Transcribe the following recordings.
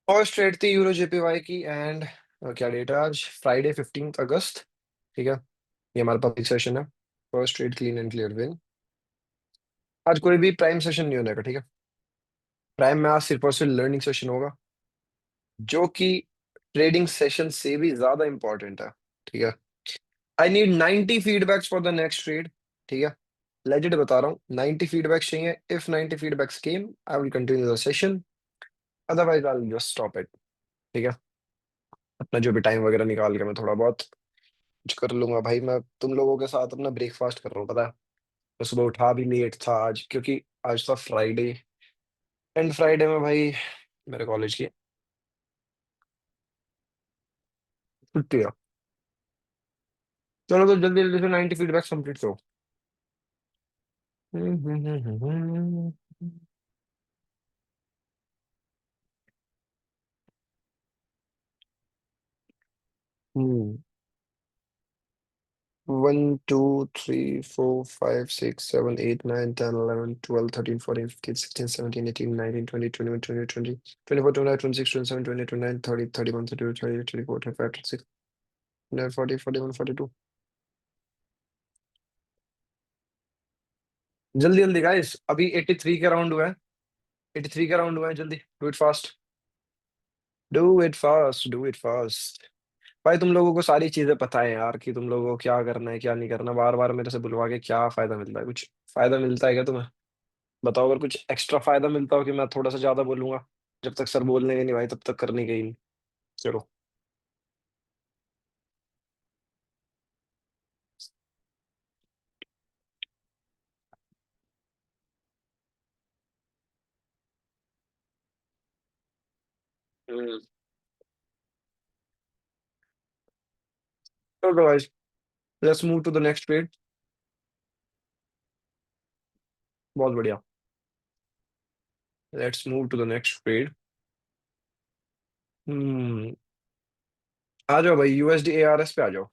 First trade थी euro JPY की and क्या डेट है आज? फ्राइडे 15 अगस्त। ठीक है, ये हमारा पब्लिक सेशन है। First trade clean and clear win. आज कोई भी प्राइम सेशन नहीं होने का, ठीक है। प्राइम में आज सिर्फ और सिर्फ लर्निंग सेशन होगा, जो कि ट्रेडिंग सेशन से भी ज्यादा इंपॉर्टेंट है। ठीक है। I need 90 feedbacks for the next trade. ठीक है, लेजिट बता रहा हूँ, 90 फीडबैक्स चाहिए। If 90 feedbacks came, I will continue the session, otherwise I will just stop it. ठीक है, अपना जो भी टाइम वगैरह निकाल के मैं थोड़ा बहुत कुछ कर लूंगा भाई। मैं तुम लोगों के साथ अपना ब्रेकफास्ट कर रहा हूँ, पता है। मैं सुबह उठा भी लेट था आज, क्योंकि आज था फ्राइडे, एंड फ्राइडे में भाई मेरे कॉलेज की छुट्टी है। चलो तो जल्दी जल्दी से 90 फीडबैक कंप्लीट करो। हम्म 1 2 3 4 5 6 7 8 9 10 11 12 13 14 15 16 17 18 19 20 21 22 23 24 25 26 27 28 29 30 31 32 33 34 35 36 जल्दी जल्दी गाइस, अभी 83 के राउंड हुआ है। 83 के राउंड हुआ है, जल्दी do it fast. Do it fast, do it fast. भाई तुम लोगों को सारी चीजें पता है यार, कि तुम लोगों को क्या करना है क्या नहीं करना। बार बार मेरे से बुलवा के क्या फायदा मिलता है? कुछ फायदा मिलता है क्या तुम्हें? बताओ, अगर कुछ एक्स्ट्रा फायदा मिलता हो कि मैं थोड़ा सा ज्यादा बोलूंगा, जब तक सर बोलने के नहीं भाई तब तक करने के ही नहीं। चलो। हम्म चलो guys, let's move to the next page. बहुत बढ़िया। Let's move to the next page. हम्म आ जाओ भाई, यूएसडी एआरएस पे आ जाओ।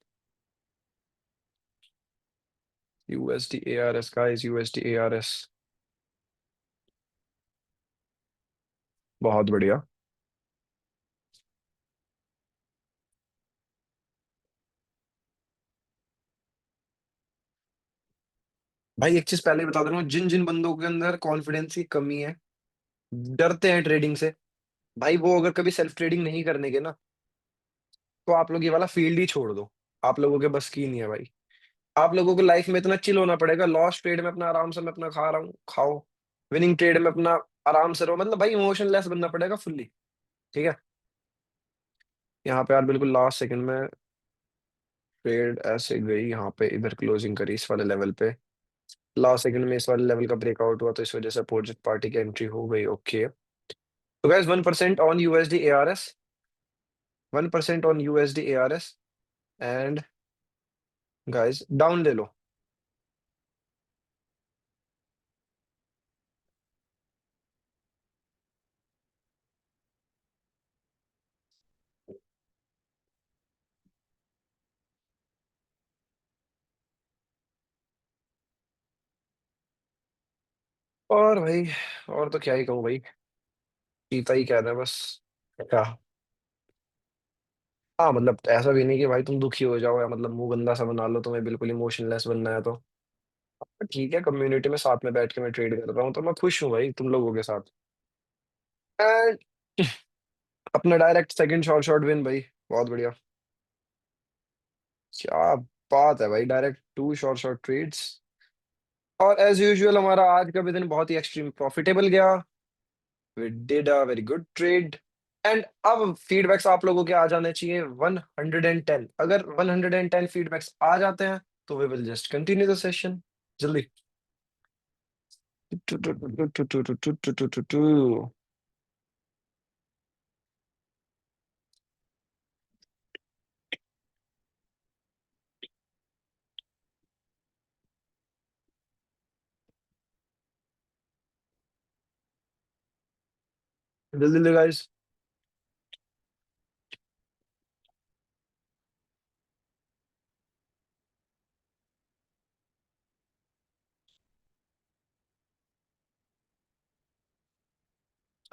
USD ARS guys, USD ARS. बहुत बढ़िया। भाई एक चीज पहले ही बता दे रहा हूँ, जिन जिन बंदों के अंदर कॉन्फिडेंस की कमी है, डरते हैं ट्रेडिंग से, भाई वो अगर कभी सेल्फ ट्रेडिंग नहीं करने के ना, तो आप लोग ये वाला फील्ड ही छोड़ दो। आप लोगों के बस की नहीं है भाई। आप लोगों को लाइफ में इतना चिल होना पड़ेगा, लॉस ट्रेड में अपना आराम से मैं अपना खा रहा हूँ खाओ, विनिंग ट्रेड में अपना आराम से रहो। मतलब भाई इमोशनलेस बनना पड़ेगा फुल्ली। ठीक है। यहाँ पे यार बिल्कुल लास्ट सेकंड में ट्रेड ऐसे गई, यहाँ पे इधर क्लोजिंग करी इस वाले लेवल पे। लास्ट सेकंड में इस वाले लेवल का ब्रेकआउट हुआ, तो इस वजह से अपोजिट पार्टी की एंट्री हो गई। ओके, तो guys 1% on USD ARS. 1% on USD ARS. And guys down ले लो। और भाई, और तो क्या ही कहूँ भाई, चीता ही कहना है बस। क्या? हाँ मतलब ऐसा भी नहीं कि भाई तुम दुखी हो जाओ, या मतलब मुंह गंदा सा बना लो, तुम्हें बिल्कुल इमोशनलेस बनना है तो। ठीक है, कम्युनिटी में साथ में बैठ के मैं ट्रेड कर रहा हूँ, तो मैं खुश हूँ भाई तुम लोगों के साथ। एंड अपना direct second short short win भाई। बहुत बढ़िया। क्या बात है भाई, direct to short short trades. और एज यूजुअल हमारा आज का भी दिन बहुत ही एक्सट्रीम प्रॉफिटेबल गया। We did a very good trade. And अब फीडबैक्स आप लोगों के आ जाने चाहिए 110। अगर 110 फीडबैक्स आ जाते हैं, तो we will just continue the session. जल्दी। जल्दी जल्दी गाइस।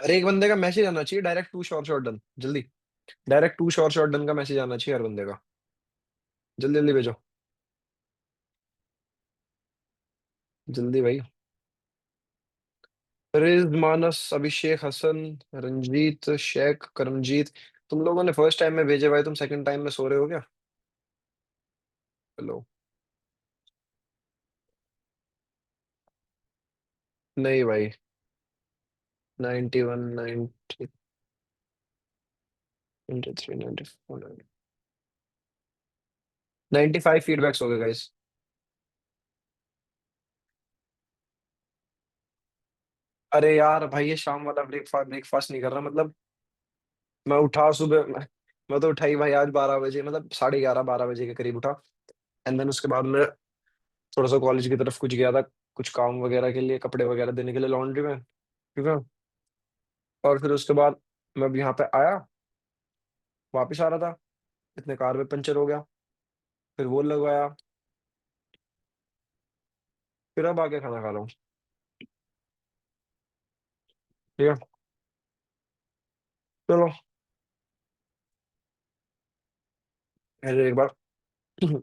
अरे एक बंदे का मैसेज आना चाहिए direct, to sure shot done, जल्दी। Direct to sure shot done का मैसेज आना चाहिए हर बंदे का। जल्दी जल्दी भेजो, जल्दी भाई। रिज, मानस, अभिषेक, हसन, रंजीत, शेख, करमजीत। तुम लोगों ने फर्स्ट टाइम में भेजे भाई, तुम सेकंड टाइम में सो रहे हो क्या? हेलो। नहीं भाई। 91, 90, 93, 94, 95 फीडबैक्स हो गए गाइस। अरे यार भाई, ये शाम वाला ब्रेकफास्ट ब्रेकफास्ट नहीं कर रहा मतलब। मैं उठा सुबह, मैं तो उठा ही भाई आज 12 बजे, मतलब 11:30 12 बजे के करीब उठा। एंड देन उसके बाद मैं थोड़ा सा कॉलेज की तरफ कुछ गया था, कुछ काम वगैरह के लिए, कपड़े वगैरह देने के लिए लॉन्ड्री में, ठीक है। और फिर उसके बाद मैं अब यहाँ पे आया, वापिस आ रहा था, इतने कार में पंचर हो गया, फिर वो लगवाया, फिर अब आके खाना खा रहा हूँ, ठीक है। चलो, अरे एक बार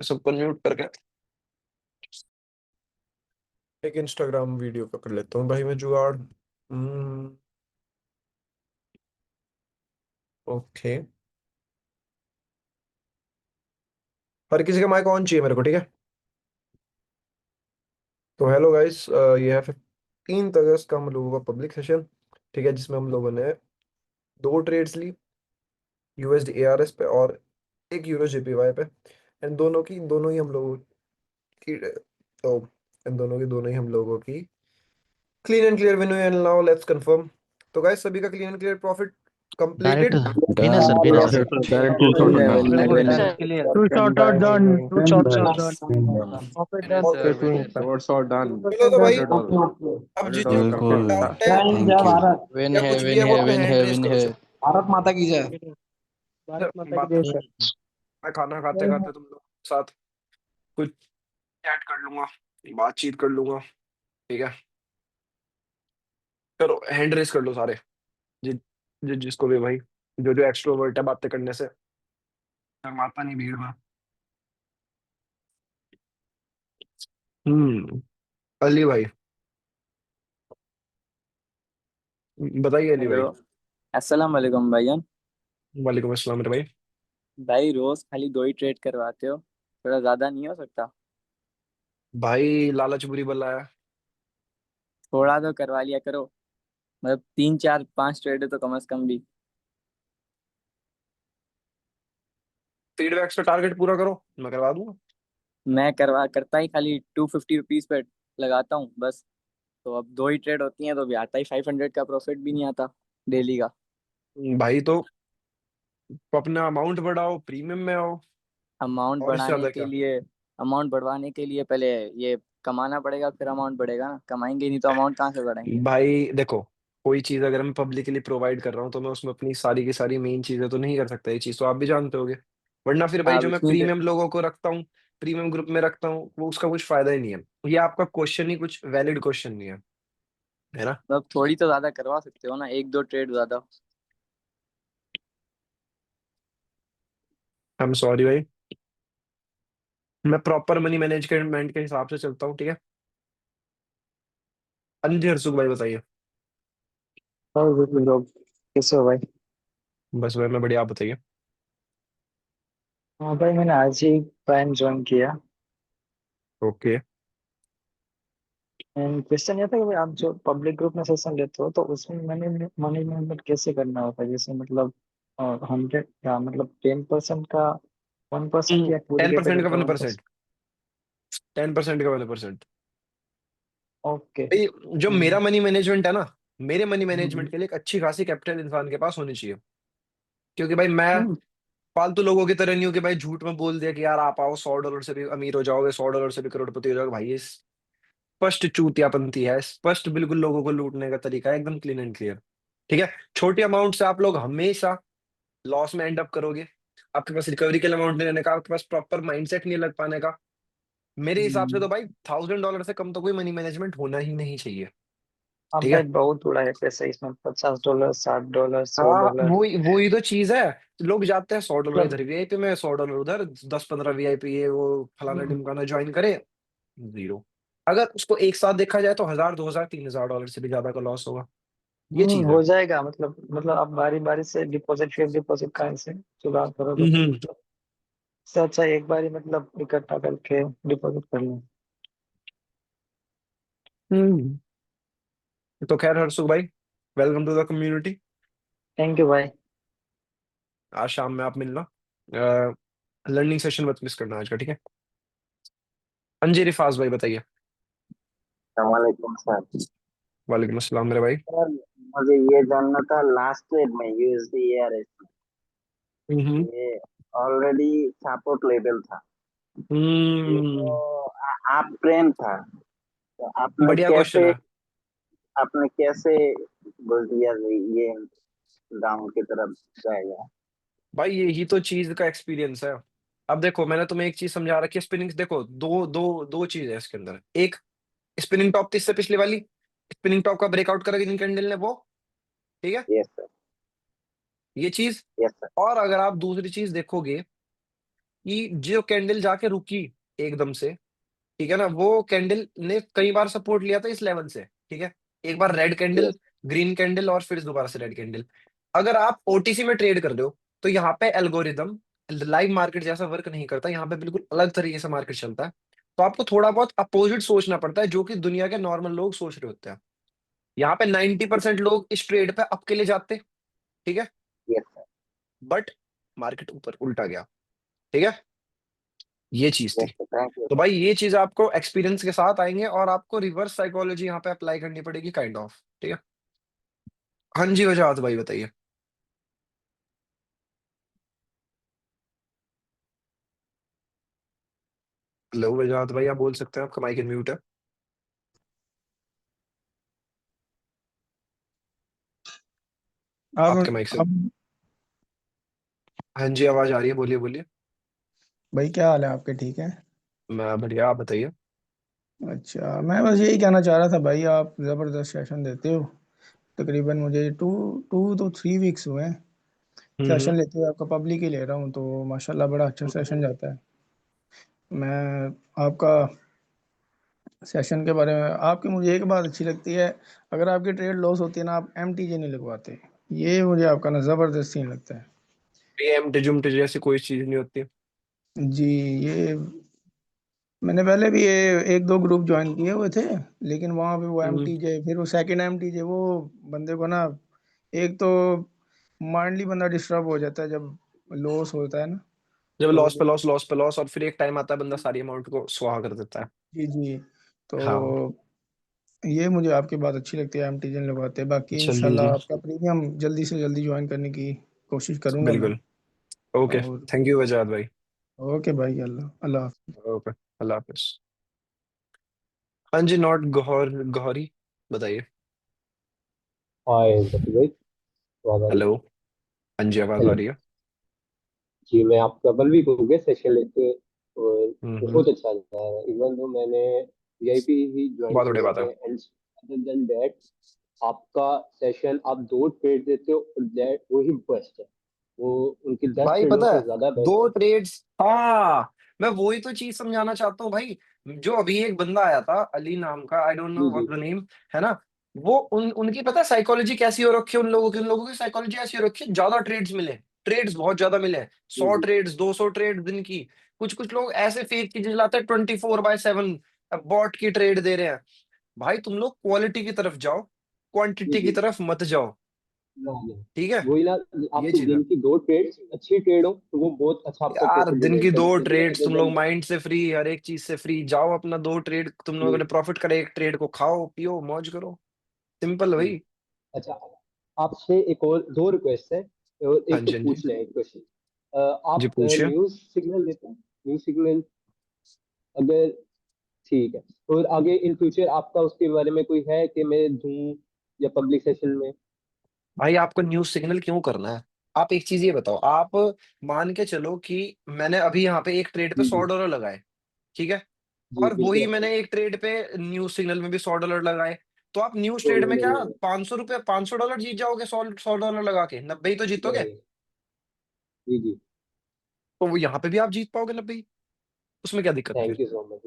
सबको म्यूट करके एक इंस्टाग्राम वीडियो का कर लेता हूँ भाई मैं जुगाड़। ओके। हर किसी का माइक ऑन चाहिए मेरे को, ठीक है। तो हेलो गाइस, ये है 15 अगस्त का हम लोगों का पब्लिक सेशन, ठीक है, जिसमें हम लोगों ने दो ट्रेड्स ली, यूएसडी एआरएस पे और एक यूरो जेपीवाई पे। एंड दोनों ही हम लोगों की, तो इन दोनों ही हम लोगों की क्लीन एंड क्लियर विन हुई। And now let's confirm. तो गाइस, सभी का clean and clear profit direct completed. Winner sir, winner Yes, sir. sir. Direct two shot Winner, done. winner, Winners winner. are clear. Two shots are done. Two shots are done. Profit winner and sir, Okay, winner two sir. shots are done. चलो तो भाई, $100. अब जिस जिसको $100 बिल्कुल। Doubt है thank you. Win या है, कुछ भी विन है, वो है, अपने विन हैंड है, रेस विन करो है। सर। भारत माता की जय। भारत माता की बात जय तो सर। मैं खाना खाते खाते तुम लोग के साथ कुछ चैट कर लूंगा, बातचीत कर लूंगा, ठीक है। करो, हैंड रेस कर लो सारे, जि, जिसको भी भाई, जो जो एक्सट्रोवर्ट है बातें करने से शर्माता नहीं भीड़ में। हम्म। अली भाई, बताइए अली हेलो। भाई। अस्सलाम वालेकुम भाईजान। वालेकुम अस्सलाम मेरे भाई। भाई रोज खाली दो ही ट्रेड करवाते हो, थोड़ा ज्यादा नहीं हो सकता? भाई लालच बुरी बला है। थोड़ा तो करवा लिया करो। मतलब 3 4 5 ट्रेड तो कम से कम भी। फीडबैक्स पे टारगेट पूरा करो, मैं करवा दूंगा। मैं करवा करता ही खाली 250 रुपीज पे लगाता हूँ बस। तो अब दो ही ट्रेड होती हैं तो भी आता ही 500 का प्रॉफिट भी नहीं आता डेली का। भाई तो अपना अमाउंट बढ़ाओ, प्रीमियम में आओ, अमाउंट और इससे बढ़ाने ज्यादा के क्या। लिए अमाउंट बढ़वाने के लिए पहले ये कमाना पड़ेगा, फिर अमाउंट बढ़ेगा ना। कमाएंगे नहीं तो अमाउंट कहाँ से बढ़ाएंगे? भाई देखो, कोई चीज अगर मैं पब्लिकली प्रोवाइड कर रहा हूँ तो मैं उसमें अपनी सारी की सारी मेन चीजें तो नहीं कर सकता, ये चीज तो आप भी जानते होगे। वरना फिर भाई आप जो मैं इतनी प्रीमियम लोगों को रखता हूँ, प्रीमियम ग्रुप में रखता हूँ, वो उसका कुछ फायदा ही नहीं है। ये आपका क्वेश्चन ही कुछ वैलिड क्वेश्चन नहीं है, है ना। मतलब थोड़ी तो ज्यादा करवा सकते हो ना, एक दो ट्रेड ज्यादा। आई एम सॉरी भाई, मैं प्रॉपर मनी मैनेजमेंट के हिसाब से चलता हूँ, ठीक है। अंजी हरसुख भाई बताइए। और good लोग कैसे हो भाई? बस भाई मैं बढ़िया, आप बताइए। हाँ भाई, मैंने आज ही प्राइम ज्वाइन किया। ओके। एंड क्वेश्चन ये था कि भाई आप जो पब्लिक ग्रुप में सेशन लेते हो तो उसमें मनी मनी मैनेजमेंट कैसे करना होता है? जैसे मतलब 100 का मतलब 10% का 1% या पूरी 10% कैपिटल का का वन 1%? परसेंट 10% का 1%। ओके। भाई जो मेरा हम्म। मनी मैनेजमेंट है ना, मेरे मनी हम्म। मैनेजमेंट के लिए एक अच्छी खासी कैपिटल इंसान के पास होनी चाहिए। क्योंकि भाई मैं हम्म। फालतू लोगों की तरह नहीं हूँ कि भाई झूठ में बोल दिया कि यार आप आओ, $100 से भी अमीर हो जाओगे, $100 से भी करोड़पति हो जाओगे। भाई ये स्पष्ट चूतियापंथी है, स्पष्ट बिल्कुल लोगों को लूटने का तरीका है, एकदम क्लीन एंड क्लियर, ठीक है। छोटी अमाउंट से आप लोग हमेशा लॉस में एंड अप करोगे। आपके पास रिकवरी के लिए अमाउंट नहीं रहने का, आपके पास प्रॉपर माइंडसेट नहीं लग पाने का। मेरे हिसाब से हम्म। तो भाई $1000 से कम तो कोई मनी मैनेजमेंट होना ही नहीं चाहिए। हाँ ठीक भाई, है। बहुत उड़ा है पैसे इसमें, $50, $60, सौ हाँ, डॉलर वही तो चीज है। लोग जाते हैं 100 डॉलर मतलब। इधर वीआईपी में, 100 डॉलर उधर, 10-15 वीआईपी ये वो फलाना ढिमकाना ज्वाइन करे, जीरो। अगर उसको एक साथ देखा जाए तो 1,000, 2,000, 3,000 डॉलर से भी ज्यादा का लॉस होगा। ये चीज है। हो जाएगा, मतलब आप बारी बारी से डिपॉजिट फिर डिपॉजिट का ऐसे चुकाव करोगे तो हम्म। मतलब इससे अच्छा एक बार ही मतलब इकट्ठा करके डिपॉजिट कर लो। हम्म। तो खैर हर्षु भाई, welcome to the community. Thank you भाई। आज शाम में आप मिलना, लर्निंग सेशन मत मिस करना आज का, ठीक है। हाँ जी रिफाज भाई बताइए। वालेकुम सर। वालेकुम अस्सलाम मेरे भाई। सर मुझे ये जानना था, लास्ट ईयर में यूएसडी एआरएस हम्म। ये ऑलरेडी सपोर्ट लेवल था, ये हम्म। तो आप ट्रेन था, तो बढ़िया क्वेश्चन है आपने कैसे बोल दिया ये डाउन की तरफ जाएगा। भाई, यही तो चीज का एक्सपीरियंस है। अब देखो, मैंने तुम्हें एक चीज समझा रखी है, स्पिनिंग देखो, दो दो दो चीज है इसके अंदर। एक, स्पिनिंग टॉप थी इससे पिछली वाली, स्पिनिंग टॉप का ब्रेकआउट करा जिन कैंडल ने वो, ठीक है, यस सर। ये चीज। Yes sir. और अगर आप दूसरी चीज देखोगे कि जो कैंडल जाके रुकी एकदम से, ठीक है ना, वो कैंडल ने कई बार सपोर्ट लिया था इस लेवल से, ठीक है। एक बार red candle, yes. Green candle, और फिर दोबारा से रेड कैंडल। अगर आप ओटीसी में ट्रेड कर रहे हो तो यहाँ पे एल्गोरिदम लाइव मार्केट जैसा वर्क नहीं करता, यहाँ पे बिल्कुल अलग तरीके से मार्केट चलता है। तो आपको थोड़ा बहुत अपोजिट सोचना पड़ता है, जो कि दुनिया के नॉर्मल लोग सोच रहे होते हैं। यहाँ पे 90% लोग इस ट्रेड पे अप के लिए जाते, ठीक है, यस सर। बट मार्केट ऊपर उल्टा गया, ठीक है। ये चीज थी। यस सर, थैंक यू तो सर। भाई ये चीज आपको एक्सपीरियंस के साथ आएंगे, और आपको रिवर्स साइकोलॉजी यहाँ पे अप्लाई करनी पड़ेगी, काइंड ऑफ, ठीक है। हाँ जी वजाहत भाई बताइए। हेलो वजाहत भाई, आप बोल सकते हैं, आपका माइक म्यूट है। अब आपके माइक से, अब हाँ जी आवाज आ रही है, बोलिए बोलिए। भाई क्या हाल है आपके, ठीक है? मैं बढ़िया, आप बताइए। अच्छा, मैं बस यही कहना चाह रहा था भाई, आप ज़बरदस्त सेशन देते हो। तकरीबन मुझे 2 to 3 वीक्स हुए हैं हम्म। सेशन लेते हुए, आपका पब्लिक ही ले रहा हूँ, तो माशाल्लाह बड़ा अच्छा सेशन जाता है। मैं आपका सेशन के बारे में, आपकी मुझे एक बात अच्छी लगती है, अगर आपकी ट्रेड लॉस होती है ना, आप MTJ नहीं लगवाते। ये मुझे आपका ना ज़बरदस्त सीन लगता है। ये एमटी जुमटी जैसी कोई चीज नहीं होती। जी, ये मैंने पहले भी ये 1-2 ग्रुप ज्वाइन किए हुए थे, लेकिन वहाँ पे वो हम्म। MTJ, फिर वो सेकंड MTJ, वो बंदे को ना, एक तो माइंडली बंदा डिस्टर्ब हो जाता है जब लॉस होता है ना। जब तो लॉस पे लॉस, लॉस पे लॉस, और फिर एक टाइम आता है बंदा सारी अमाउंट को स्वाहा कर देता है। जी जी, तो हाँ। ये मुझे आपकी बात अच्छी लगती है, MTJ लगवाते हैं। बाकी अच्छा जी इंशाल्लाह जी, आपका प्रीमियम जल्दी से जल्दी ज्वाइन करने की कोशिश करूंगा मैं। बिल्कुल। ओके, और थैंक यू वजाहत भाई। ओके भाई, अल्लाह अल्लाह हाफ़िज़। ओके, अल्लाह हाफिज। हाँ जी, नॉट गौहर गौहरी बताइए। हाय जकी भाई, आवाज आ रही है? हेलो। हाँ जी आवाज आ हेलो रही है। जी, मैं आपका 1 वीक हो गया सेशन लेते, और हम्म। बहुत अच्छा लगा है। इवन तो मैंने वीआईपी ही ज्वाइन बहुत बढ़िया किए बात है। हैं, एंड अदर देन दैट आपका सेशन, आप 2 ट्रेड देते हो, और दैट वही बेस्ट है। वो उनकी 10 भाई ट्रेडों पता है, से ज्यादा बेस्ट दो है। ट्रेड्स, हाँ, मैं वही तो चीज समझाना चाहता हूँ भाई। जो अभी एक बंदा आया था अली नाम का, आई डोंट नो जी व्हाट जी। द नेम, है ना, वो उनकी पता है साइकोलॉजी कैसी हो रखी है, उन लोगों की साइकोलॉजी ऐसी हो रखी है, ज्यादा ट्रेड्स मिले, ट्रेड्स बहुत ज्यादा मिले, जी 100 ट्रेड्स, 200 ट्रेड दिन की। कुछ कुछ लोग ऐसे फेक चीजें लाते हैं, 24/7 बॉट की ट्रेड दे रहे हैं। भाई तुम लोग क्वालिटी की तरफ जाओ, जी क्वांटिटी की जी। तरफ मत जाओ, ना ना, ठीक है। वही ना, ये आपकी चीज है दिन की 2 ट्रेड अच्छी ट्रेड हो तो वो बहुत अच्छा आपको यार, प्रॉफिट दिन की जनरेट कर दो देगी, ट्रेड्स, अदर तुम लोग देन माइंड से फ्री, हर एक चीज से फ्री, जाओ अपना 2 ट्रेड, तुम लोगों ने दैट। प्रॉफिट करे, एक ट्रेड को खाओ पियो मौज करो, सिंपल जी। भाई। अच्छा, आपसे एक और 2 रिक्वेस्ट है, और हाँ एक तो जी हाँ जी। पूछना है, एक क्वेश्चन। जी आप पूछिए। न्यूज़ सिग्नल देते हैं? न्यूज़ सिग्नल, अगर ठीक है, और आगे इन फ्यूचर आपका उसके बारे में कोई है कि मैं दूं, या पब्लिक सेशन में? भाई आपको न्यूज सिग्नल क्यों करना है? आप एक चीज ये बताओ, आप मान के चलो कि मैंने अभी यहाँ पे एक ट्रेड पे जी सौ जी। डॉलर लगाए, ठीक है, जी और बिल्कुल वही अच्छा। मैंने एक ट्रेड पे न्यूज सिग्नल में भी 100 डॉलर लगाए, तो आप न्यूज ट्रेड में क्या $500 जीत जाओगे, $100 लगा के 90 ही तो जीतोगे। नहीं, जी जी, तो वो यहाँ पे भी आप जीत पाओगे 90 ही, उसमें क्या दिक्कत फिर। थैंक यू सो मच,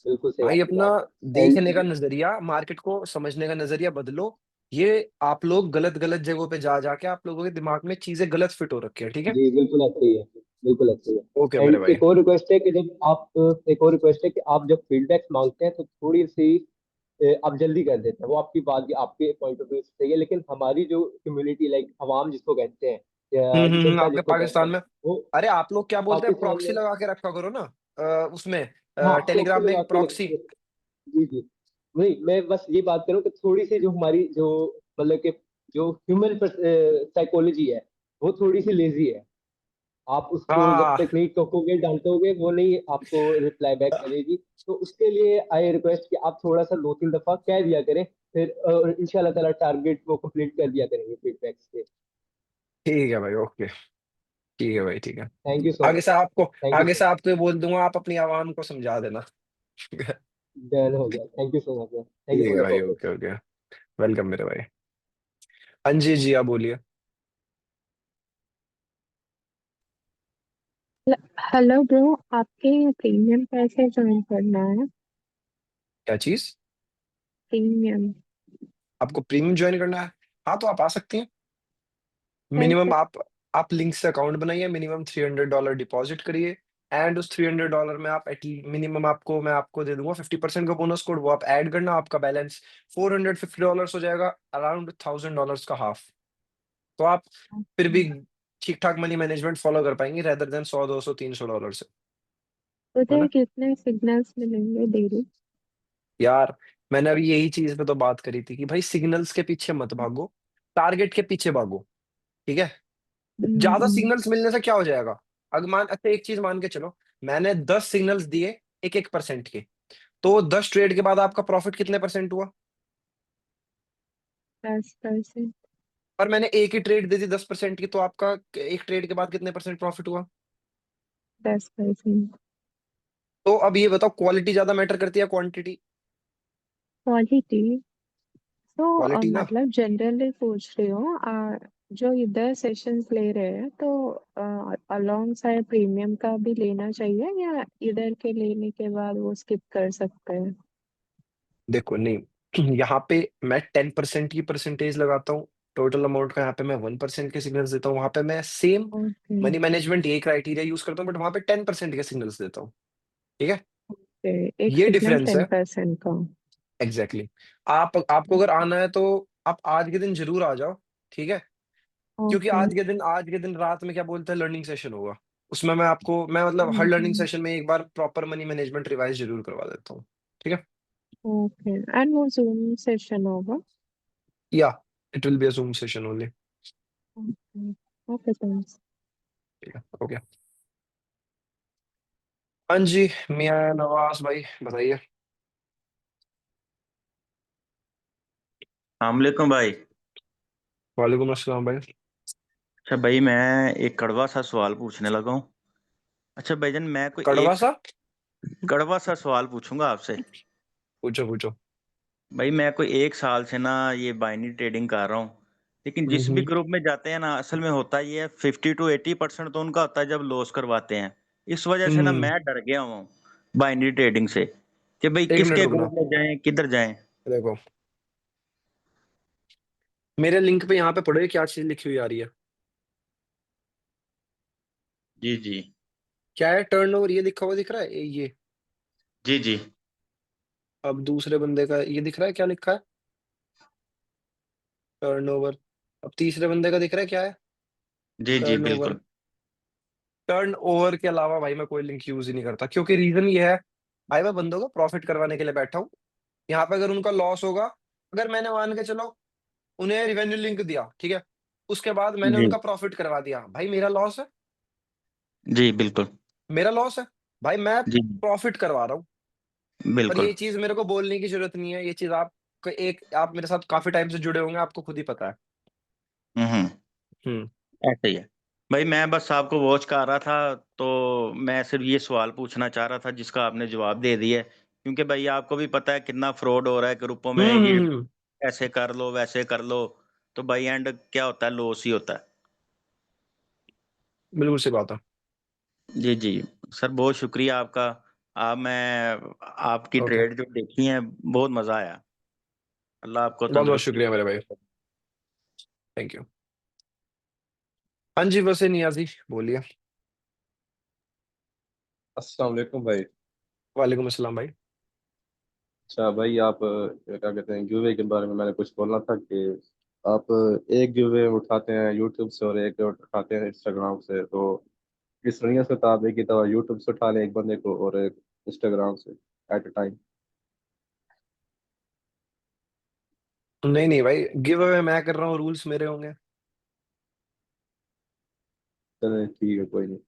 बिल्कुल सही भाई आपकी अपना बात है। देखने का नजरिया, मार्केट को समझने का नजरिया बदलो। ये आप लोग गलत गलत जगहों पे जा जाके आप लोगों के दिमाग में चीजें गलत फिट हो रखी है, ठीक है। जी बिल्कुल अच्छी है, बिल्कुल अच्छी है। ओके मेरे एंड भाई। एक और रिक्वेस्ट है कि आप जब फीडबैक मांगते हैं तो थोड़ी सी आप जल्दी कर देते हैं, वो आपकी बात आपके पॉइंट ऑफ व्यू से सही है, लेकिन हमारी जो कम्युनिटी लाइक अवाम जिसको कहते हैं या जनता आपके जिसको कहते पाकिस्तान हैं, में, वो अरे आप लोग क्या बोलते हैं, पाकिस्तान प्रॉक्सी में, लगा के रखा करो ना, उसमें हाँ टेलीग्राम प्रॉक्सी में लगा एक के प्रॉक्सी। जी जी, नहीं मैं बस ये बात करूं कि थोड़ी सी जो हमारी जो मतलब कि जो ह्यूमन साइकोलॉजी है वो थोड़ी सी लेजी है। आप उसको जब हाँ तक नहीं टोकोगे डांटोगे वो नहीं आपको रिप्लाई बैक करेगी। तो उसके लिए आई रिक्वेस्ट कि आप थोड़ा सा 2-3 दफा कह दिया करें, फिर इंशाल्लाह ताला टारगेट वो कंप्लीट कर दिया करेंगे फीडबैक से। ठीक है भाई, ओके। ठीक है भाई, ठीक है। थैंक यू सो आगे मच, से आपको थैंक यू आगे सो से मच, आपको ये बोल दूंगा, आप अपनी आवाम को समझा देना। ठीक डन हो गया, thank you so much, thank you for है द भाई, सपोर्ट। Okay okay. वेलकम मेरे भाई। हाँ जी जी, आप बोलिए। हेलो ब्रो, आपके प्रीमियम कैसे ज्वाइन करना है? क्या चीज? प्रीमियम आपको प्रीमियम ज्वाइन करना है? हाँ तो आप आ सकती हैं। कैसे? मिनिमम आप लिंक से अकाउंट बनाइए, मिनिमम $300 डिपॉजिट करिए। एंड उस $300 में आप मिनिमम मैं आपको दे दूंगा 50% का बोनस कोड, वो आप ऐड करना, आपका बैलेंस $450 हो जाएगा, अराउंड $1000 का हाफ। तो आप फिर भी ठीक ठाक मनी मैनेजमेंट फॉलो कर पाएंगे, रेदर देन 100, 200, $300 से। है उधर ना कितने सिग्नल्स मिलेंगे डेली? यार, मैंने अभी यही चीज पे तो बात करी थी कि भाई सिग्नल्स के पीछे मत भागो, टारगेट के पीछे भागो, ठीक है। ज्यादा हम्म, सिग्नल्स मिलने से क्या हो जाएगा? अगर अच्छा एक चीज मान के चलो, मैंने 10 सिग्नल्स दिए 1-1% के, तो 10 ट्रेड के बाद आपका प्रॉफिट कितने परसेंट हुआ? 10%। और मैंने एक ही ट्रेड दे दी 10% की, तो आपका एक ट्रेड के बाद कितने परसेंट प्रॉफिट हुआ? 10%। तो अब ये बताओ, क्वालिटी ज्यादा मैटर करती है क्वांटिटी? क्वालिटी तो क्वालिटी ना। मतलब जनरली पूछ रही हूँ, जो इधर सेशंस ले रहे हैं तो अलोंग साइड प्रीमियम का भी लेना चाहिए या इधर के लेने के बाद वो स्किप कर सकते हैं? देखो नहीं, यहाँ पे मैं 10% की परसेंटेज लगाता हूँ टोटल अमाउंट का, यहाँ पे मैं 1% के सिग्नल्स देता हूँ, वहां पे मैं सेम ओके। मनी मैनेजमेंट ये क्राइटेरिया यूज करता हूँ, बट वहां पे 10% के सिग्नल्स देता हूँ, ठीक है। एक ये सिग्नल डिफरेंस है। 10% का। एग्जैक्टली आपको अगर आना है तो आप आज के दिन जरूर आ जाओ, ठीक है। क्योंकि ओके। आज के दिन रात में क्या बोलते हैं, लर्निंग सेशन होगा। उसमें मैं मतलब हर लर्निंग सेशन में एक बार प्रॉपर मनी मैनेजमेंट रिवाइज जरूर करवा देता हूँ, ठीक है। ओके, एंड वो जूम सेशन होगा? या it will be a Zoom session only. Okay. Okay, thanks. ठीक है, ओके। हाँ जी, मियां नवाज भाई बताइए। अस्सलामुअलैकुम भाई। वालेकुम अस्सलाम भाई। अच्छा भाई, मैं एक कड़वा सा सवाल पूछने लगा हूँ। अच्छा भाईजान, मैं कोई कड़वा एक सा? कड़वा सा सवाल पूछूंगा आपसे। पूछो पूछो। भाई मैं कोई 1 साल से ना ये बाइनरी ट्रेडिंग कर रहा हूँ, लेकिन जिस भी हम्म ग्रुप में जाते हैं ना, असल में होता ये है 50-80% तो उनका होता है जब लॉस करवाते हैं। इस वजह से ना हम्म। मैं डर गया हूँ बाइनरी ट्रेडिंग से, कि भाई एक मिनट किसके रुकना, ग्रुप में जाएं, किधर जाएं। देखो मेरे लिंक पे यहाँ पे पढ़ो, ये क्या चीज लिखी हुई आ रही है? जी जी। क्या है? टर्नओवर ये लिखा हुआ दिख रहा है, ये। जी जी। अब दूसरे बंदे का ये दिख रहा है, क्या लिखा है? टर्नओवर। अब तीसरे बंदे का दिख रहा है, क्या है? जी जी टर्नओवर। बिल्कुल। टर्नओवर के अलावा भाई मैं कोई लिंक यूज ही नहीं करता, क्योंकि रीजन ये है, भाई मैं बंदों को प्रॉफिट करवाने के लिए बैठा हूँ। यहाँ पे अगर उनका लॉस होगा, अगर मैंने मान के चलो उन्हें रिवेन्यू लिंक दिया, ठीक है, उसके बाद मैंने जी उनका प्रॉफिट करवा दिया, भाई मेरा लॉस है। जी बिल्कुल। मेरा लॉस है, भाई मैं जी प्रॉफिट करवा रहा हूँ। और बिल्कुल। ये चीज मेरे को बोलने की जरूरत नहीं है, ये चीज आप मेरे साथ काफी टाइम से जुड़े होंगे, आपको खुद ही पता है। हम्म। हम्म। ऐसा ही है भाई, मैं बस आपको वॉच कर रहा था, तो मैं सिर्फ ये सवाल पूछना चाह रहा था जिसका आपने जवाब दे दिया है, क्योंकि भाई आपको भी पता है कितना फ्रॉड हो रहा है ग्रुपों में, ये ऐसे कर लो वैसे कर लो, तो भाई एंड क्या होता है, लॉस ही होता है। बिल्कुल सही बात है। जी जी सर, बहुत शुक्रिया आपका। मैं आपकी ओके, ट्रेड जो देखी है बहुत मजा आया। अल्लाह आपको बहुत बहुत तंदुरुस्ती शुक्रिया मेरे भाई, दे। Thank you. हाँ जी, वैसे नियाजी बोलिए। अस्सलाम वालेकुम भाई। वालेकुम अस्सलाम भाई। अच्छा भाई, आप क्या कहते हैं, गिवे के बारे में मैंने कुछ बोलना था कि आप एक गिवे उठाते हैं यूट्यूब से और एक उठाते हैं इंस्टाग्राम से, तो इस वजह से तो आप एक ही दवा यूट्यूब से उठा लें एक बंदे को और एक इंस्टाग्राम से एट अ टाइम। नहीं नहीं भाई, गिव अवे मैं कर रहा हूँ, रूल्स मेरे होंगे। चलें ठीक है, कोई नहीं।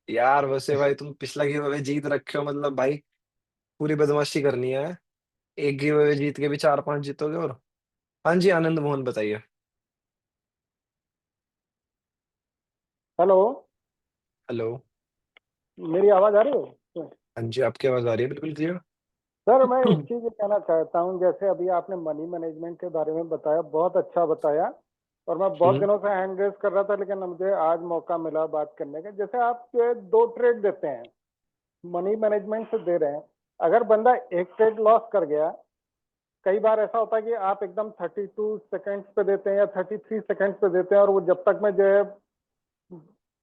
यार वैसे भाई तुम पिछला गिव अवे जीत रखे हो, मतलब भाई पूरी बदमाशी करनी है। एक गिव अवे जीत के भी चार पांच जीतोगे। और हाँ जी, आनंद मोहन बताइए। Hello, hello. मेरी आवाज आ रही है? हाँ जी, आपकी आवाज आ रही है बिल्कुल क्लियर। सर मैं एक चीज ये कहना चाहता हूँ, जैसे अभी आपने मनी मैनेजमेंट के बारे में बताया, बहुत अच्छा बताया। और मैं बहुत दिनों से हैंड रेस कर रहा था, लेकिन मुझे आज मौका मिला बात करने का। जैसे आप जो है 2 ट्रेड देते हैं, मनी मैनेजमेंट से दे रहे हैं, अगर बंदा एक ट्रेड लॉस कर गया, कई बार ऐसा होता है कि आप एकदम 32 सेकेंड्स पे देते हैं या 33 सेकेंड्स पे देते हैं, और वो जब तक मैं जो है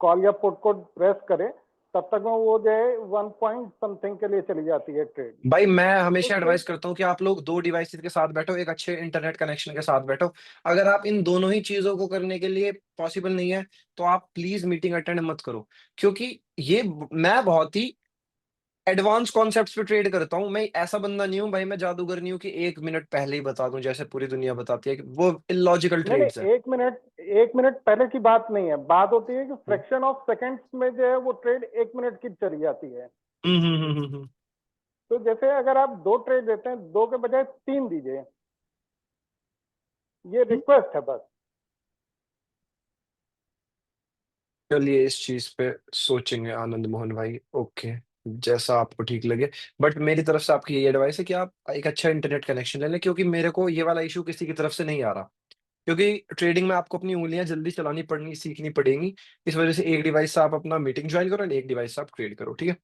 कॉल या पुट को प्रेस करे, तब तक में वो जो है 1 पॉइंट समथिंग के लिए चली जाती है ट्रेड। भाई मैं तो हमेशा फिर एडवाइस करता हूँ कि आप लोग दो डिवाइसेस के साथ बैठो, एक अच्छे इंटरनेट कनेक्शन के साथ बैठो। अगर आप इन दोनों ही चीजों को करने के लिए पॉसिबल नहीं है, तो आप प्लीज मीटिंग अटेंड मत करो। क्योंकि ये मैं बहुत ही एडवांस कॉन्सेप्ट्स पे ट्रेड करता हूँ। मैं ऐसा बंदा नहीं हूँ भाई, मैं जादूगर नहीं हूँ कि 1 मिनट पहले ही बता दूं जैसे पूरी दुनिया बताती है, कि वो इलॉजिकल नहीं ट्रेड्स है। नहीं, 1 मिनट पहले की बात नहीं है, बात होती है कि फ्रैक्शन ऑफ सेकंड्स में जो है वो ट्रेड 1 मिनट की चली जाती है। हम्म। तो जैसे अगर आप 2 ट्रेड देते हैं, 2 के बजाय 3 दीजिए, ये रिक्वेस्ट है बस। चलिए इस चीज पे सोचेंगे आनंद मोहन भाई। ओके, जैसा आपको ठीक लगे। बट मेरी तरफ से आपकी ये एडवाइस है कि आप एक अच्छा इंटरनेट कनेक्शन ले लें, क्योंकि मेरे को ये वाला इशू किसी की तरफ से नहीं आ रहा। क्योंकि ट्रेडिंग में आपको अपनी उंगलियां जल्दी चलानी पड़नी सीखनी पड़ेंगी। इस वजह से एक डिवाइस से आप अपना मीटिंग ज्वाइन करो और एक डिवाइस से आप ट्रेड करो, ठीक है।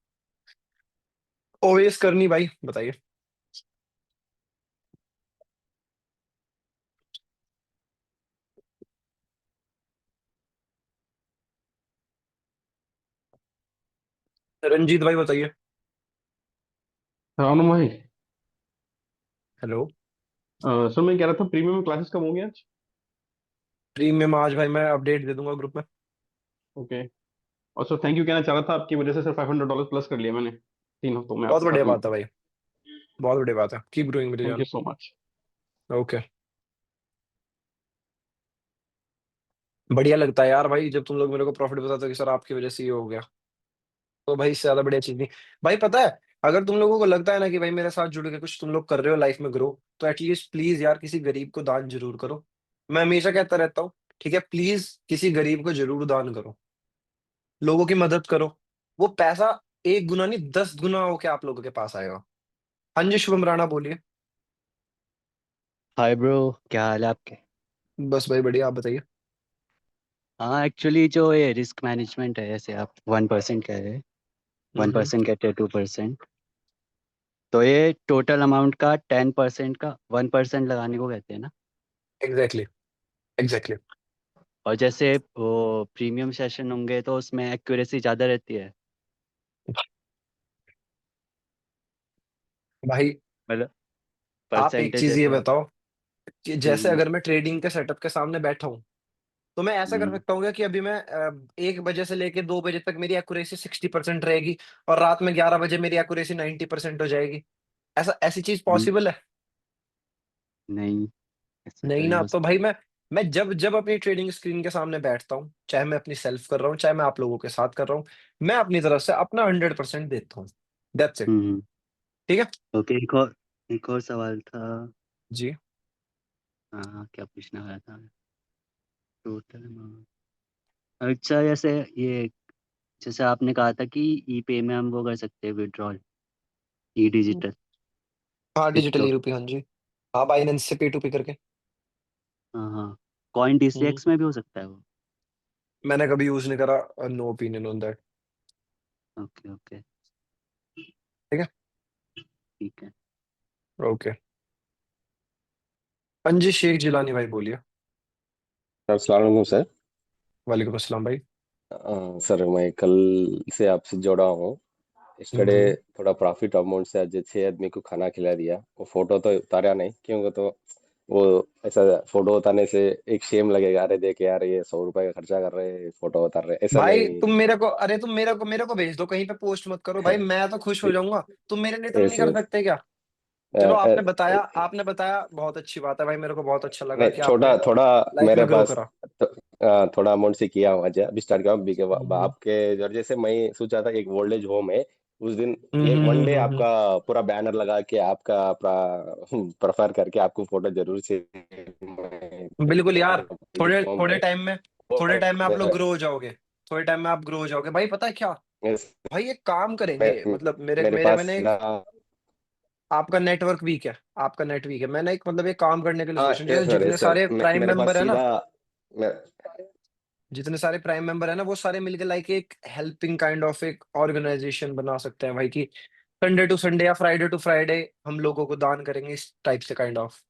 ओएस करनी भाई, बताइए। रंजीत भाई बताइए। राम भाई। हेलो। सर मैं कह रहा था प्रीमियम क्लासेस कब होंगे आज? प्रीमियम आज भाई मैं अपडेट दे दूंगा ग्रुप में। ओके। और सर थैंक यू कहना चाह रहा था, आपकी वजह से सर $500 प्लस कर लिया मैंने 3 हफ्तों में बहुत आपके बढ़िया साथ बात है मिलकर। भाई, बहुत बढ़िया बात है। कीप ग्रोइंग मेरी थैंक यू जान। So much. ओके। बढ़िया लगता है यार भाई जब तुम लोग मेरे को प्रॉफिट बताते हो कि सर आपकी वजह से ये हो गया। तो भाई इससे ज्यादा बढ़िया चीज नहीं। भाई पता है, अगर तुम लोगों को लगता है ना कि भाई मेरे साथ जुड़ के कुछ तुम लोग कर रहे हो लाइफ में ग्रो, तो एटलीस्ट प्लीज यार किसी गरीब को दान जरूर करो। मैं हमेशा कहता रहता हूँ, ठीक है, प्लीज किसी गरीब को जरूर दान करो, लोगों की मदद करो। वो पैसा 1 गुना नहीं 10 गुना होके आप लोगों के पास आएगा। हाँ जी, शुभम राणा बोलिए। हाय ब्रो, क्या हाल है आपके? बस भाई बढ़िया, आप बताइए। हाँ, एक्चुअली जो ये रिस्क मैनेजमेंट है, जैसे आप 1% कह रहे हैं, वन हम्म। परसेंट कहते हैं 2%, तो ये टोटल अमाउंट का 10% का 1% लगाने को कहते हैं ना? Exactly, exactly. और जैसे वो प्रीमियम सेशन होंगे तो उसमें एक्यूरेसी ज़्यादा रहती है, भाई मतलब आप एक परसेंटेज चीज ये जैसे। बताओ कि जैसे हम्म। अगर मैं ट्रेडिंग के सेटअप के सामने बैठा हूँ, तो मैं ऐसा कर हम्म। सकता हूँ क्या कि अभी मैं 1 बजे से लेके 2 बजे तक मेरी एक्यूरेसी 60% रहेगी, और रात में 11 बजे मेरी एक्यूरेसी 90% हो जाएगी। ऐसा ऐसी चीज हम्म, पॉसिबल है? नहीं, ऐसा तो नहीं नहीं ना। हो तो भाई सकता। मैं जब जब अपनी ट्रेडिंग स्क्रीन के सामने बैठता हूँ, चाहे मैं अपनी सेल्फ कर रहा हूँ चाहे मैं आप लोगों के साथ कर रहा हूँ, मैं अपनी तरफ से अपना 100% देता हूँ। That's it. हम्म। ठीक है ओके, एक और सवाल था। जी। हाँ, क्या पूछना वाला था? Total amount. अच्छा, जैसे आपने कहा था कि ई पे में हम वो कर सकते हैं विड्रॉल, ई डिजिटल हाँ डिजिटल क्रिप्टो। ई रूपी, हाँ जी। हाँ बाइनेंस से P2P करके। हाँ हाँ, कॉइन हम्म, DCX में भी हो सकता है वो। मैंने कभी यूज नहीं करा, no opinion on that. Okay okay, ठीक है। ठीक है। ओके। हाँ जी शेख जिलानी भाई बोलिए। अस्सलाम वालेकुम सर। वालेकुम अस्सलाम भाई। सर मैं कल से आपसे जुड़ा हूँ। इसकड़े हम्म, थोड़ा प्रॉफिट अमाउंट से आज 6 आदमी को खाना खिला दिया। वो फोटो तो उतारा नहीं क्योंकि तो वो ऐसा फोटो उतारने से एक शेम लगेगा, अरे देख यार ये 100 रुपए का खर्चा कर रहे हैं, फोटो उतार रहे हैं, ऐसा भाई नहीं। तुम मेरे को, अरे तुम मेरे को भेज दो, कहीं पे पोस्ट मत करो भाई, मैं तो खुश हो जाऊंगा। तुम मेरे लिए इतना नहीं कर ऐसे सकते क्या? चलो आपने बताया बहुत अच्छी बात है भाई, मेरे को बहुत अच्छा लगा नहीं, कि छोटा आपने थोड़ा लाइफ मेरे में ग्रो पास करा। थोड़ा अमाउंट से किया हूँ, आज अभी स्टार्ट किया हूँ। हम्म आपके जरिए से मैं सोचा था एक ओल्ड एज होम है, उस दिन हम्म एक हम्म वन हम्म डे हम्म, हम्म। आपका पूरा बैनर लगा के आपका प्रेफर करके आपको फोटो जरूर से बिल्कुल यार। थोड़े होम थोड़े है। टाइम में थोड़े टाइम में आप लोग ग्रो हो जाओगे। थोड़े टाइम में आप ग्रो हो जाओगे भाई, पता है क्या? भाई एक काम करेंगे, मतलब मेरे मेरे मेरे पास मैंने एक, सीधा। आपका नेटवर्क वीक है, आपका नेट वीक है, मैंने एक मतलब एक काम करने के लिए हाँ सोचा, जैसे यस सर, मेरे पास सीधा मैं, जितने सारे प्राइम मेंबर है ना, वो सारे मिलके लाइक एक हेल्पिंग काइंड ऑफ एक ऑर्गेनाइजेशन बना सकते हैं भाई, कि संडे टू संडे या फ्राइडे टू फ्राइडे हम लोगों को दान करेंगे, इस टाइप से काइंड ऑफ।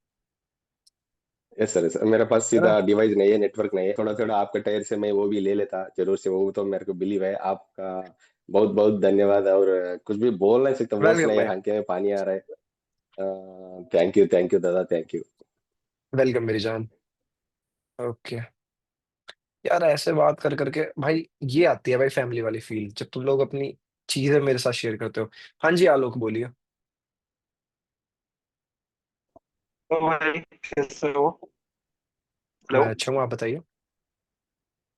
यस सर, मेरे पास है ना? सीधा डिवाइस नहीं है, नेटवर्क नहीं है। थोड़ा थोड़ा आपका टायर से मैं वो भी ले लेता जरूर से, वो तो मेरे को बिलीव है। आपका बहुत बहुत धन्यवाद। और कुछ भी बोल नहीं सकता, वर्ड्स वेलकम नहीं है, भाई। आंखें में पानी आ रहा है। थैंक यू दादा, थैंक यू। वेलकम मेरी जान। ओके। यार ऐसे बात कर करके भाई ये आती है भाई फैमिली वाली फील, जब तुम लोग अपनी चीजें मेरे साथ शेयर करते हो। हाँ जी आलोक बोलिए। तो भाई कैसे हो? मैं हेलो। अच्छा हूँ, आप बताइए।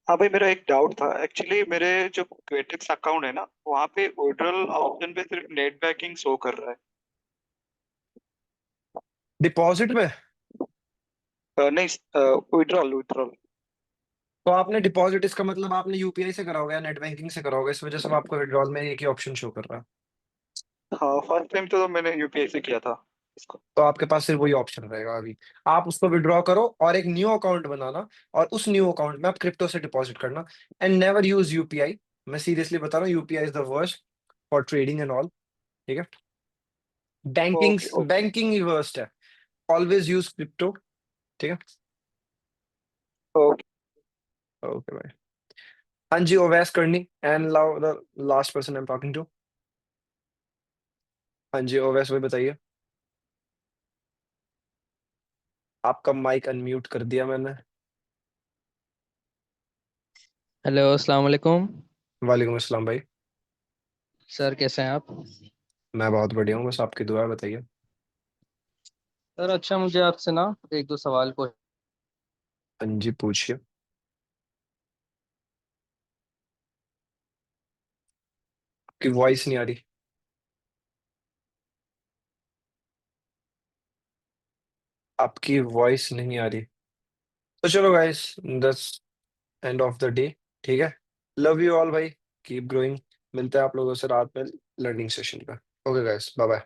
हाँ भाई, मेरा एक डाउट था एक्चुअली। मेरे जो क्वेटेक्स अकाउंट है ना, वहाँ पे विड्रॉल ऑप्शन पे सिर्फ नेट बैंकिंग शो कर रहा है। डिपॉजिट में? नहीं, विड्रॉल विड्रॉल। तो आपने डिपॉजिट, इसका मतलब आपने यूपीआई से करा होगा या नेट बैंकिंग से करा होगा, इस वजह से आपको विड्रॉल में एक ही ऑप्शन शो कर रहा है। हाँ, फर्स्ट टाइम तो मैंने यूपीआई से किया था इसको। तो आपके पास सिर्फ वही ऑप्शन रहेगा अभी। आप उसको विड्रॉ करो और एक न्यू अकाउंट बनाना, और उस न्यू अकाउंट में आप क्रिप्टो से डिपॉजिट करना, एंड नेवर यूज यूपीआई। मैं सीरियसली बता रहा हूँ, UPI is the worst for trading and all. ठीक है? बैंकिंग, ओके ओके बैंकिंग ही वर्स्ट है। Always use crypto. ठीक है? ओके। ओके भाई। हाँ जी ओवैस करनी, एंड लाउ the last person I am talking to. हाँ जी ओवैस भाई बताइए। आपका माइक अनम्यूट कर दिया मैंने। हेलो, अस्सलाम वालेकुम। वालेकुम अस्सलाम भाई। सर कैसे हैं आप? मैं बहुत बढ़िया हूँ, बस आपकी दुआ है, बताइए। सर अच्छा, मुझे आपसे ना एक दो सवाल पूछ। हाँ जी पूछिए। आपकी वॉइस नहीं आ रही। आपकी वॉइस नहीं आ रही। तो चलो गाइस, दस एंड ऑफ द डे। ठीक है? लव यू ऑल भाई, कीप ग्रोइंग। मिलते हैं आप लोगों से रात में लर्निंग सेशन पे। Okay guys, bye bye.